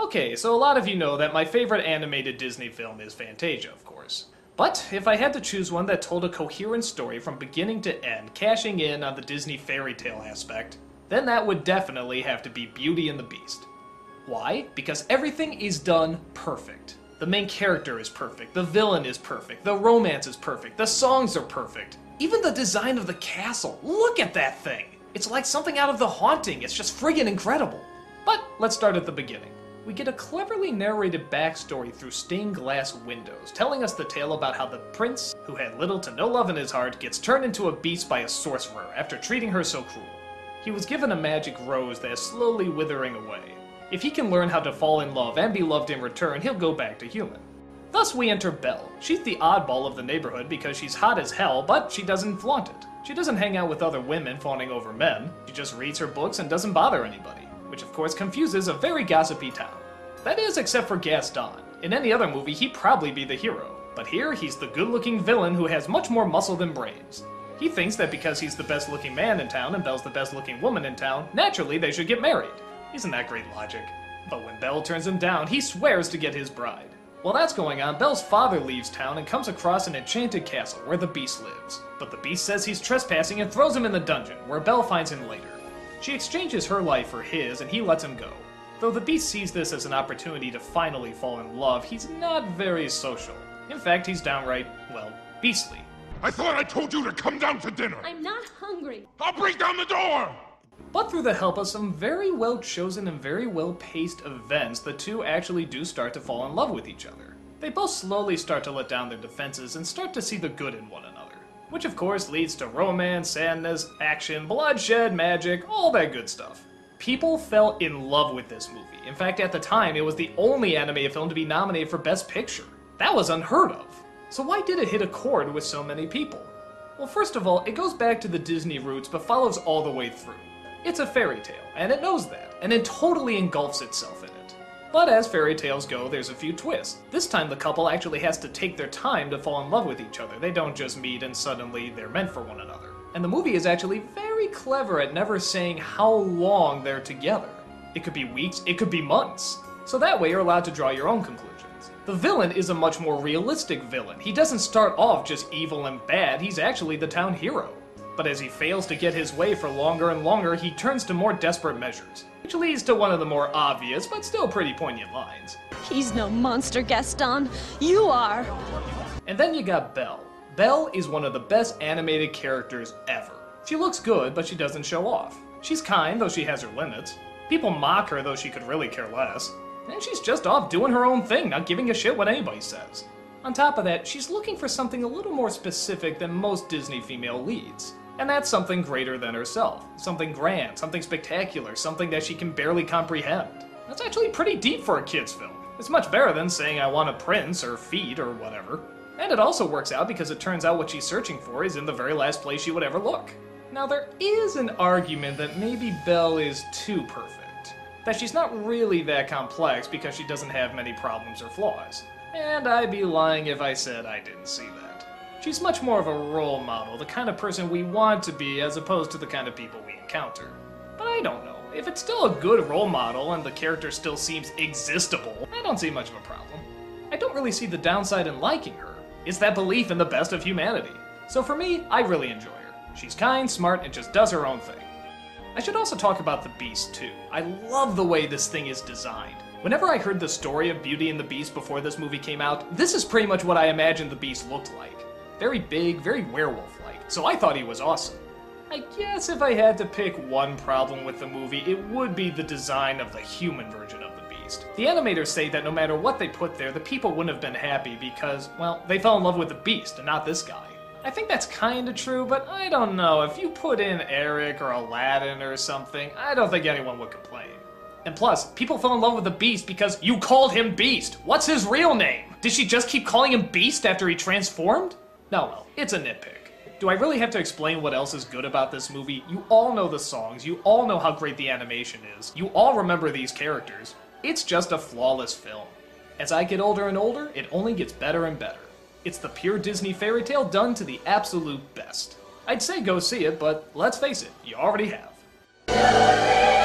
Okay, so a lot of you know that my favorite animated Disney film is Fantasia, of course. But if I had to choose one that told a coherent story from beginning to end, cashing in on the Disney fairy tale aspect, then that would definitely have to be Beauty and the Beast. Why? Because everything is done perfect. The main character is perfect, the villain is perfect, the romance is perfect, the songs are perfect. Even the design of the castle, look at that thing! It's like something out of The Haunting, it's just friggin' incredible. But let's start at the beginning. We get a cleverly narrated backstory through stained glass windows, telling us the tale about how the prince, who had little to no love in his heart, gets turned into a beast by a sorcerer after treating her so cruel. He was given a magic rose that is slowly withering away. If he can learn how to fall in love and be loved in return, he'll go back to human. Thus we enter Belle. She's the oddball of the neighborhood because she's hot as hell, but she doesn't flaunt it. She doesn't hang out with other women fawning over men. She just reads her books and doesn't bother anybody, which of course confuses a very gossipy town. That is, except for Gaston. In any other movie, he'd probably be the hero. But here, he's the good-looking villain who has much more muscle than brains. He thinks that because he's the best-looking man in town and Belle's the best-looking woman in town, naturally they should get married. Isn't that great logic? But when Belle turns him down, he swears to get his bride. While that's going on, Belle's father leaves town and comes across an enchanted castle where the Beast lives. But the Beast says he's trespassing and throws him in the dungeon, where Belle finds him later. She exchanges her life for his, and he lets him go. Though the Beast sees this as an opportunity to finally fall in love, he's not very social. In fact, he's downright, well, beastly. I thought I told you to come down to dinner! I'm not hungry! I'll break down the door! But through the help of some very well chosen and very well paced events, the two actually do start to fall in love with each other. They both slowly start to let down their defenses and start to see the good in one another. Which of course leads to romance, sadness, action, bloodshed, magic, all that good stuff. People fell in love with this movie. In fact, at the time, it was the only animated film to be nominated for Best Picture. That was unheard of. So why did it hit a chord with so many people? Well, first of all, it goes back to the Disney roots, but follows all the way through. It's a fairy tale, and it knows that, and it totally engulfs itself in it. But as fairy tales go, there's a few twists. This time the couple actually has to take their time to fall in love with each other. They don't just meet and suddenly they're meant for one another. And the movie is actually very clever at never saying how long they're together. It could be weeks, it could be months. So that way you're allowed to draw your own conclusions. The villain is a much more realistic villain. He doesn't start off just evil and bad, he's actually the town hero. But as he fails to get his way for longer and longer, he turns to more desperate measures. Which leads to one of the more obvious, but still pretty poignant lines. He's no monster, Gaston. You are. And then you got Belle. Belle is one of the best animated characters ever. She looks good, but she doesn't show off. She's kind, though she has her limits. People mock her, though she could really care less. And she's just off doing her own thing, not giving a shit what anybody says. On top of that, she's looking for something a little more specific than most Disney female leads. And that's something greater than herself. Something grand, something spectacular, something that she can barely comprehend. That's actually pretty deep for a kid's film. It's much better than saying I want a prince or feet or whatever. And it also works out because it turns out what she's searching for is in the very last place she would ever look. Now there is an argument that maybe Belle is too perfect. That she's not really that complex because she doesn't have many problems or flaws. And I'd be lying if I said I didn't see that. She's much more of a role model, the kind of person we want to be as opposed to the kind of people we encounter. But I don't know. If it's still a good role model and the character still seems existable, I don't see much of a problem. I don't really see the downside in liking her. It's that belief in the best of humanity. So for me, I really enjoy her. She's kind, smart, and just does her own thing. I should also talk about the Beast too. I love the way this thing is designed. Whenever I heard the story of Beauty and the Beast before this movie came out, this is pretty much what I imagined the Beast looked like. Very big, very werewolf-like, so I thought he was awesome. I guess if I had to pick one problem with the movie, it would be the design of the human version of the Beast. The animators say that no matter what they put there, the people wouldn't have been happy because, well, they fell in love with the Beast and not this guy. I think that's kinda true, but I don't know. If you put in Eric or Aladdin or something, I don't think anyone would complain. And plus, people fell in love with the Beast because you called him Beast. What's his real name? Did she just keep calling him Beast after he transformed? No, well, it's a nitpick. Do I really have to explain what else is good about this movie? You all know the songs, you all know how great the animation is, you all remember these characters. It's just a flawless film. As I get older and older, it only gets better and better. It's the pure Disney fairy tale done to the absolute best. I'd say go see it, but let's face it, you already have.